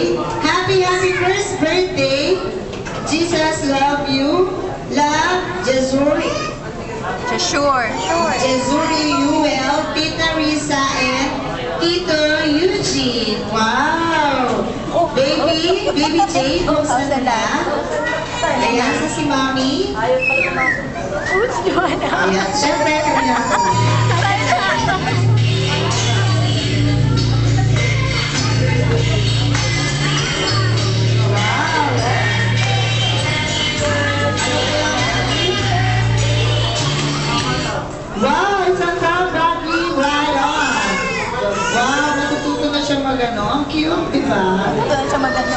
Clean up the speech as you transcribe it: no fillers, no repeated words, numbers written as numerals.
Okay? Happy first birthday. Jesus love you. Love, Jezuri. Sure. Jezuri Yuel, Tita Risa, and Tito Eugene. Wow! Baby Jane, kumusta na? Ayan, sa si Mami. Who's Joanna? Ayan, syempre kami na po. Wow, isang taon, Rocky, right on. Wow, natututo na siya mag-ano. Ang cute, di ba? Ito na siya maganda.